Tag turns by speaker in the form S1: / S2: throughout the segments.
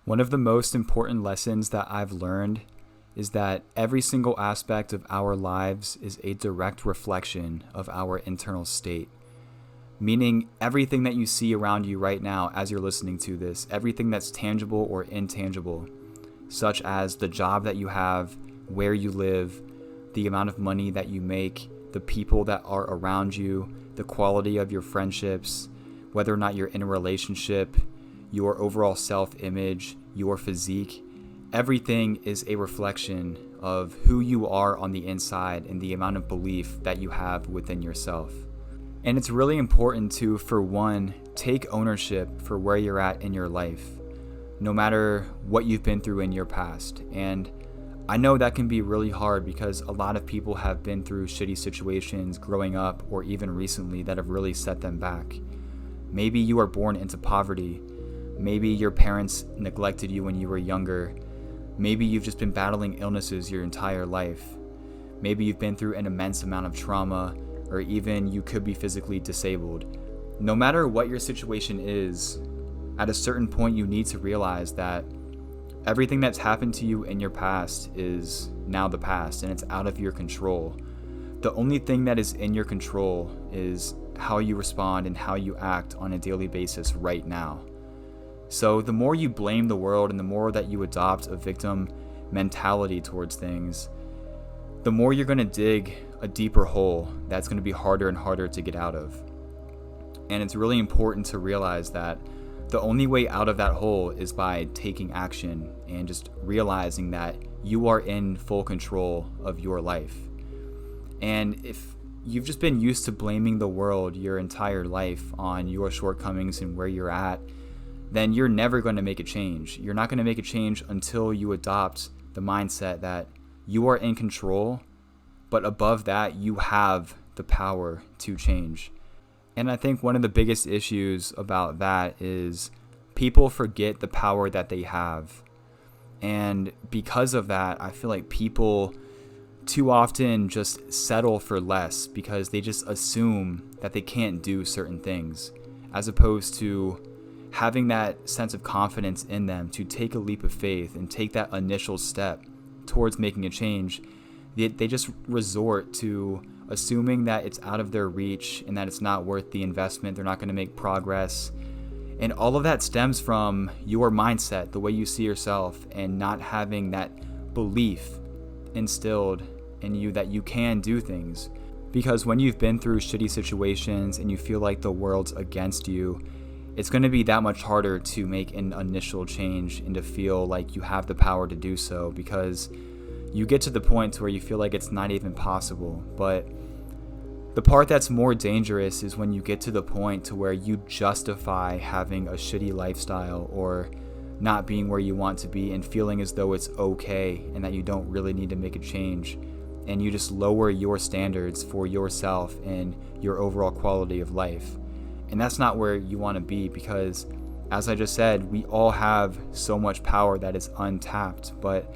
S1: One of the most important lessons that I've learned is that every single aspect of our lives is a direct reflection of our internal state. Meaning everything that you see around you right now as you're listening to this, everything that's tangible or intangible, such as the job that you have, where you live, the amount of money that you make, the people that are around you, the quality of your friendships, whether or not you're in a relationship, your overall self-image, your physique, everything is a reflection of who you are on the inside and the amount of belief that you have within yourself. And it's really important to, for one, take ownership for where you're at in your life, no matter what you've been through in your past. And I know that can be really hard because a lot of people have been through shitty situations growing up or even recently that have really set them back. Maybe you were born into poverty. Maybe your parents neglected you when you were younger. Maybe you've just been battling illnesses your entire life. Maybe you've been through an immense amount of trauma, or even you could be physically disabled. No matter what your situation is, at a certain point you need to realize that everything that's happened to you in your past is now the past and it's out of your control. The only thing that is in your control is how you respond and how you act on a daily basis right now. So the more you blame the world and the more that you adopt a victim mentality towards things, the more you're going to dig a deeper hole that's going to be harder and harder to get out of. And it's really important to realize that the only way out of that hole is by taking action and just realizing that you are in full control of your life. And if you've just been used to blaming the world your entire life on your shortcomings and where you're at, then you're never going to make a change. You're not going to make a change until you adopt the mindset that you are in control, but above that, you have the power to change. And I think one of the biggest issues about that is people forget the power that they have. And because of that, I feel like people too often just settle for less because they just assume that they can't do certain things, as opposed to having that sense of confidence in them to take a leap of faith and take that initial step towards making a change. They just resort to assuming that it's out of their reach and that it's not worth the investment. They're not going to make progress. And all of that stems from your mindset, the way you see yourself, and not having that belief instilled in you that you can do things. Because when you've been through shitty situations and you feel like the world's against you, it's going to be that much harder to make an initial change and to feel like you have the power to do so, because you get to the point where you feel like it's not even possible. But the part that's more dangerous is when you get to the point to where you justify having a shitty lifestyle or not being where you want to be and feeling as though it's okay and that you don't really need to make a change. And you just lower your standards for yourself and your overall quality of life. And that's not where you want to be, because as I just said, we all have so much power that is untapped. But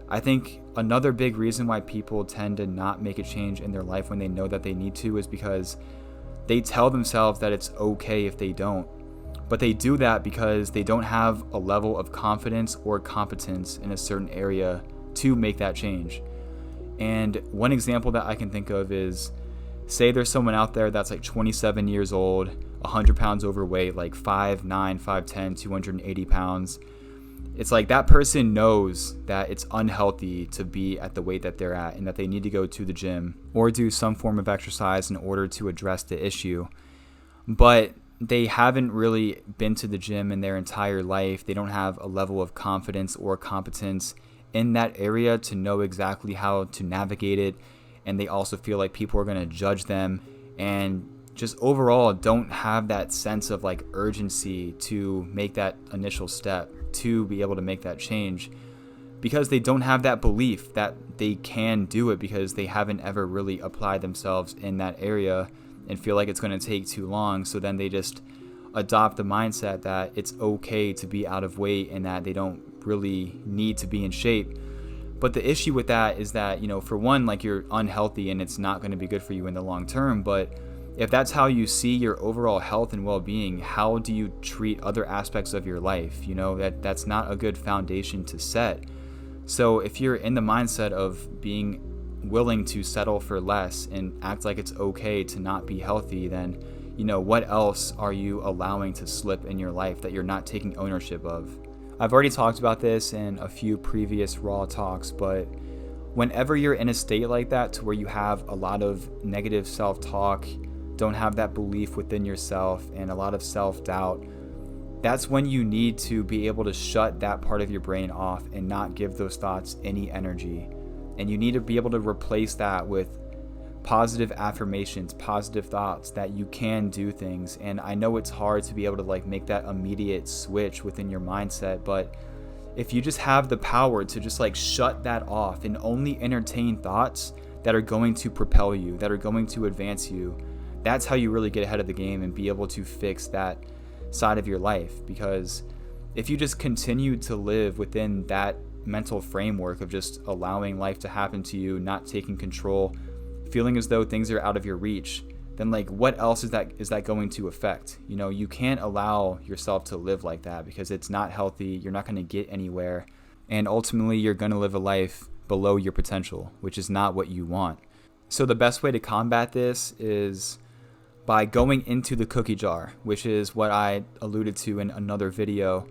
S1: I think another big reason why people tend to not make a change in their life when they know that they need to is because they tell themselves that it's okay if they don't. But they do that because they don't have a level of confidence or competence in a certain area to make that change. And one example that I can think of is, say there's someone out there that's like 27 years old, 100 pounds overweight, like 5'9", 5'10", 280 pounds. It's like that person knows that it's unhealthy to be at the weight that they're at and that they need to go to the gym or do some form of exercise in order to address the issue. But they haven't really been to the gym in their entire life. They don't have a level of confidence or competence in that area to know exactly how to navigate it. And they also feel like people are going to judge them and just overall don't have that sense of like urgency to make that initial step to be able to make that change, because they don't have that belief that they can do it, because they haven't ever really applied themselves in that area and feel like it's going to take too long. So then they just adopt the mindset that it's okay to be out of weight and that they don't really need to be in shape. But the issue with that is that, for one, like, you're unhealthy and it's not going to be good for you in the long term. But if that's how you see your overall health and well-being, how do you treat other aspects of your life? That's not a good foundation to set. So if you're in the mindset of being willing to settle for less and act like it's okay to not be healthy, then what else are you allowing to slip in your life that you're not taking ownership of? I've already talked about this in a few previous Raw talks, but whenever you're in a state like that to where you have a lot of negative self-talk, don't have that belief within yourself, and a lot of self-doubt, that's when you need to be able to shut that part of your brain off and not give those thoughts any energy. And you need to be able to replace that with positive affirmations, positive thoughts that you can do things. And I know it's hard to be able to make that immediate switch within your mindset, but if you just have the power to just shut that off and only entertain thoughts that are going to propel you, that are going to advance you, that's how you really get ahead of the game and be able to fix that side of your life. Because if you just continue to live within that mental framework of just allowing life to happen to you, not taking control, feeling as though things are out of your reach, then what else is that going to affect? You can't allow yourself to live like that, because it's not healthy. You're not going to get anywhere, and ultimately you're going to live a life below your potential, which is not what you want. So the best way to combat this is by going into the cookie jar, which is what I alluded to in another video.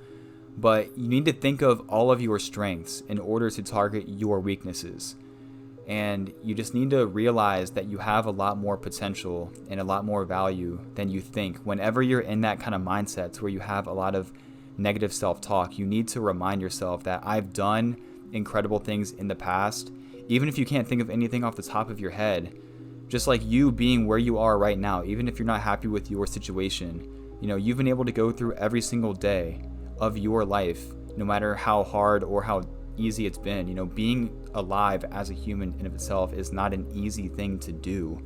S1: But you need to think of all of your strengths in order to target your weaknesses. And you just need to realize that you have a lot more potential and a lot more value than you think. Whenever you're in that kind of mindset where you have a lot of negative self-talk, you need to remind yourself that I've done incredible things in the past. Even if you can't think of anything off the top of your head, just like you being where you are right now, even if you're not happy with your situation, you've been able to go through every single day of your life, no matter how hard or how easy it's been. Being alive as a human in of itself is not an easy thing to do.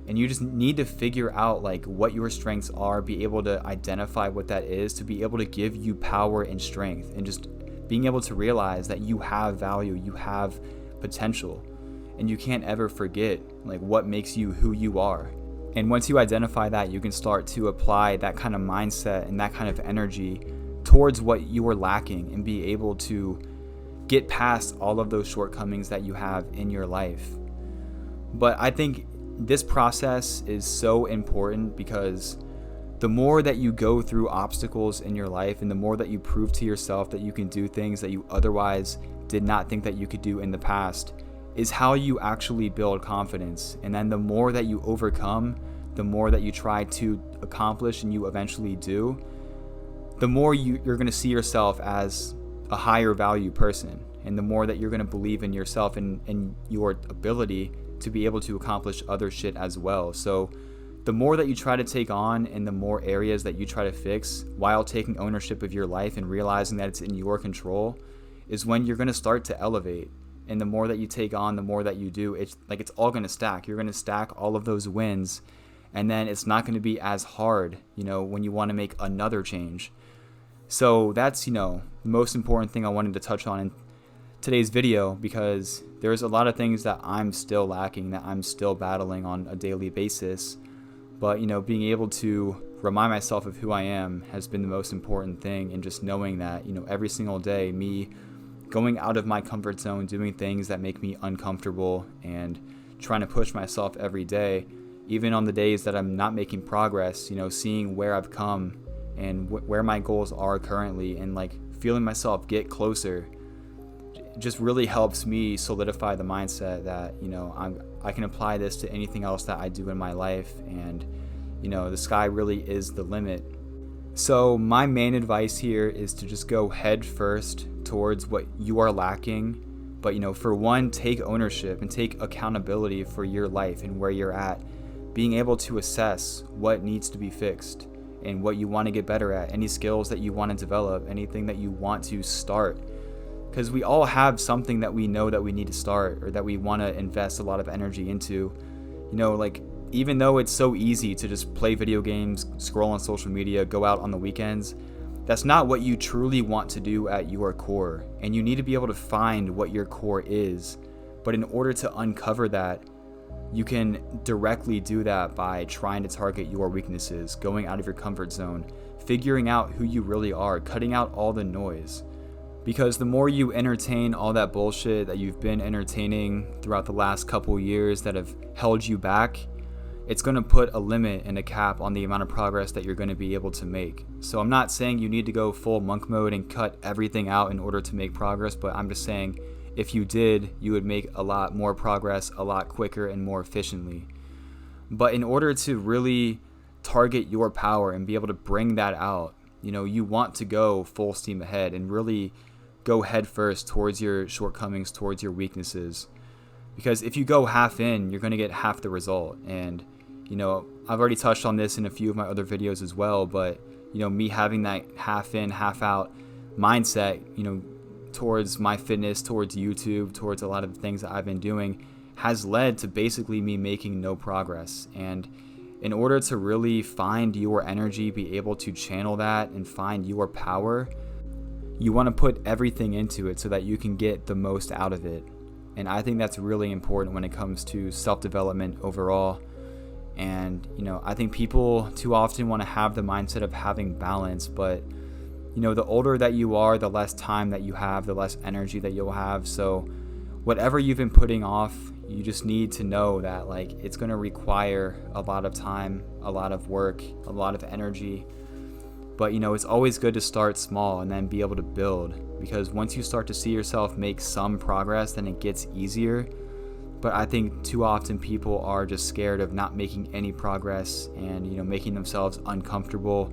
S1: And you just need to figure out what your strengths are, be able to identify what that is, to be able to give you power and strength, and just being able to realize that you have value, you have potential, and you can't ever forget what makes you who you are. And once you identify that, you can start to apply that kind of mindset and that kind of energy towards what you are lacking, and be able to get past all of those shortcomings that you have in your life. But I think this process is so important, because the more that you go through obstacles in your life, and the more that you prove to yourself that you can do things that you otherwise did not think that you could do in the past, is how you actually build confidence. And then the more that you overcome, the more that you try to accomplish and you eventually do, the more you're going to see yourself as a higher value person, and the more that you're going to believe in yourself and your ability to be able to accomplish other shit as well. So the more that you try to take on, and the more areas that you try to fix while taking ownership of your life and realizing that it's in your control, is when you're going to start to elevate. And the more that you take on, the more that you do, it's all going to stack. You're going to stack all of those wins, and then it's not going to be as hard, when you want to make another change. So that's, the most important thing I wanted to touch on in today's video, because there's a lot of things that I'm still lacking, that I'm still battling on a daily basis. But, being able to remind myself of who I am has been the most important thing. And just knowing that, every single day, me going out of my comfort zone, doing things that make me uncomfortable, and trying to push myself every day, even on the days that I'm not making progress, seeing where I've come and where my goals are currently, and feeling myself get closer, just really helps me solidify the mindset that, I can apply this to anything else that I do in my life, and, the sky really is the limit. So my main advice here is to just go head first towards what you are lacking. But, for one, take ownership and take accountability for your life and where you're at. Being able to assess what needs to be fixed and what you want to get better at, any skills that you want to develop, anything that you want to start. Because we all have something that we know that we need to start, or that we want to invest a lot of energy into. Even though it's so easy to just play video games, scroll on social media, go out on the weekends, that's not what you truly want to do at your core. And you need to be able to find what your core is. But in order to uncover that, You can directly do that by trying to target your weaknesses, going out of your comfort zone, figuring out who you really are, cutting out all the noise. Because the more you entertain all that bullshit that you've been entertaining throughout the last couple years that have held you back, it's going to put a limit and a cap on the amount of progress that you're going to be able to make. So I'm not saying you need to go full monk mode and cut everything out in order to make progress, but I'm just saying if you did, you would make a lot more progress a lot quicker and more efficiently. But in order to really target your power and be able to bring that out, you want to go full steam ahead and really go head first towards your shortcomings, towards your weaknesses. Because if you go half in, you're going to get half the result. And, I've already touched on this in a few of my other videos as well, but, me having that half in, half out mindset, towards my fitness, towards YouTube, towards a lot of the things that I've been doing has led to basically me making no progress. And in order to really find your energy, be able to channel that and find your power, you want to put everything into it so that you can get the most out of it. And I think that's really important when it comes to self-development overall. And, I think people too often want to have the mindset of having balance, but the older that you are, the less time that you have, the less energy that you'll have. So whatever you've been putting off, you just need to know that it's going to require a lot of time, a lot of work, a lot of energy. But it's always good to start small and then be able to build, because once you start to see yourself make some progress, then it gets easier. But I think too often people are just scared of not making any progress and making themselves uncomfortable,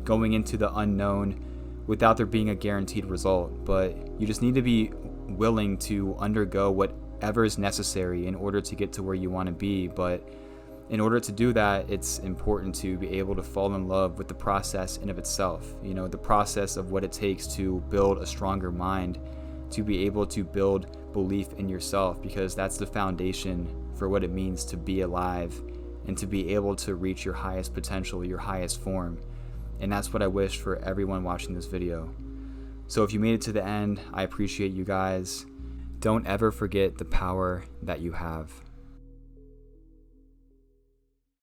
S1: going into the unknown without there being a guaranteed result. But you just need to be willing to undergo whatever is necessary in order to get to where you want to be. But in order to do that, it's important to be able to fall in love with the process in of itself, the process of what it takes to build a stronger mind, to be able to build belief in yourself, because that's the foundation for what it means to be alive and to be able to reach your highest potential, your highest form. And that's what I wish for everyone watching this video. So if you made it to the end, I appreciate you guys. Don't ever forget the power that you have.